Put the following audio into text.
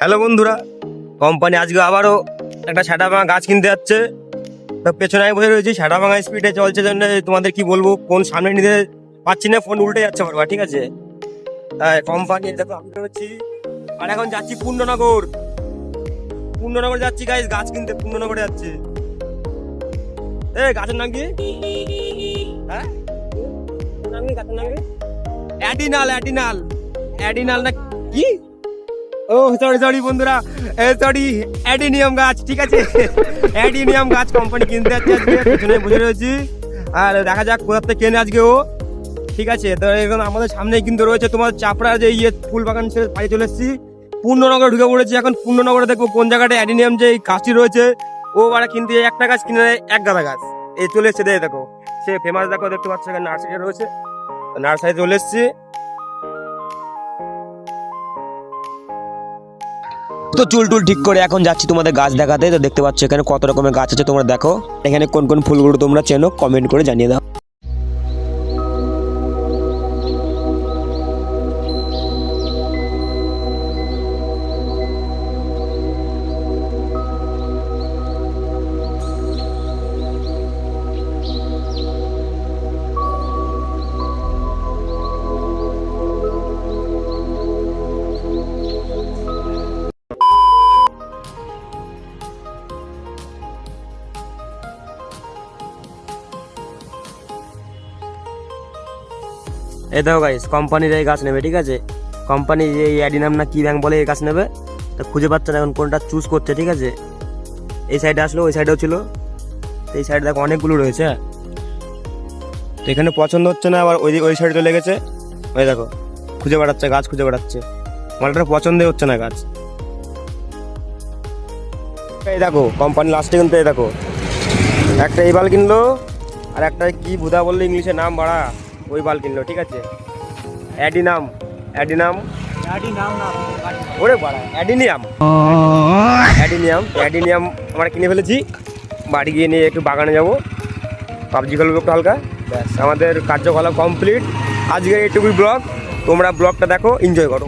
Hello বন্ধুরা, company আজকে আবারও একটা ছাটা ভাঙা গাছ কিনতে যাচ্ছে। তো পেছনে আমি বসে রয়েছি, ছাটা ভাঙা স্পিডে চলছে জন্য তোমাদের কি বলবো, ফোন সামনে নিতে পারছি না, ফোন উল্টে যাচ্ছে বারবার। ঠিক আছে, কোম্পানি দেখো আমি হচ্ছি, আর এখন যাচ্ছি পূর্ণনগর। পূর্ণনগর যাচ্ছি গাইস, গাছ কিনতে পূর্ণনগরে যাচ্ছি। গাছের নাম কি? হ্যাঁ, গাছের নাম কি? অ্যাডিনাল অ্যাডিনাল অ্যাডিনাল না কি? ও সরি বন্ধুরা, সরি, অ্যাডিনিয়াম গাছ। ঠিক আছে, অ্যাডিনিয়াম গাছ কোম্পানি কিনতে যাচ্ছে আজকে, পেছনে বসে রয়েছি। আর দেখা যাক কোথা থেকে কেনে আজকে ও। ঠিক আছে, তো এখন আমাদের সামনেই কিন্তু রয়েছে তোমার চাপড়া যে ফুল বাগান, সে বাড়ি চলে এসেছি। পূর্ণনগরে ঢুকে পড়েছি। এখন পূর্ণনগরে দেখবো কোন জায়গাটা অ্যাডিনিয়াম যে গাছটি রয়েছে, ও বাড়া কিনতে একটা গাছ কিনে এক গাদা গাছ এই চলে এসছে। দেখো সে ফেমাস, দেখো দেখতে পাচ্ছ এখানে নার্সারি রয়েছে, নার্সারি চলে এসছি। তো চুল টুল ঠিক করে এখন যাচ্ছি তোমাদের গাছ দেখাতে। তো দেখতে পাচ্ছ এখানে কত রকমের গাছ আছে, তোমরা দেখো এখানে কোন কোন ফুলগুলো তোমরা চেনো কমেন্ট করে জানিয়ে দাও। এই দেখো গাইস, কোম্পানির এই গাছ নেবে। ঠিক আছে, কোম্পানি যে অ্যাডিনাম না কি ব্যাংক বলে, এই গাছ নেবে। তো খুঁজে পাচ্ছে না এখন কোনটা চুজ করছে। ঠিক আছে, এই সাইডে আসলো, ওই সাইডেও ছিল, এই সাইডে দেখো অনেকগুলো রয়েছে। তো এখানে পছন্দ হচ্ছে না, আবার ওই সাইডে চলে গেছে। ওই দেখো খুঁজে বেড়াচ্ছে, গাছ খুঁজে বেড়াচ্ছে, মালটা পছন্দই হচ্ছে না গাছ। এই দেখো কোম্পানি লাস্টে কিন্তু এই দেখো একটা এই বাল কিনলো, আর একটা কি বুধা বললে ইংলিশে নাম বাড়া, ওই বাল কিনলো। ঠিক আছে, অ্যাডিনাম অ্যাডিনাম ওরে বাড়া অ্যাডিনিয়াম অ্যাডিনিয়াম অ্যাডিনিয়াম আমরা কিনে ফেলেছি। বাড়ি গিয়ে নিয়ে একটু বাগানে যাবো, পাবজি খেলবো একটু হালকা, ব্যাস আমাদের কার্যকলাপ কমপ্লিট। আজকের এইটুকুই ব্লগ, তোমরা ব্লগটা দেখো, এনজয় করো।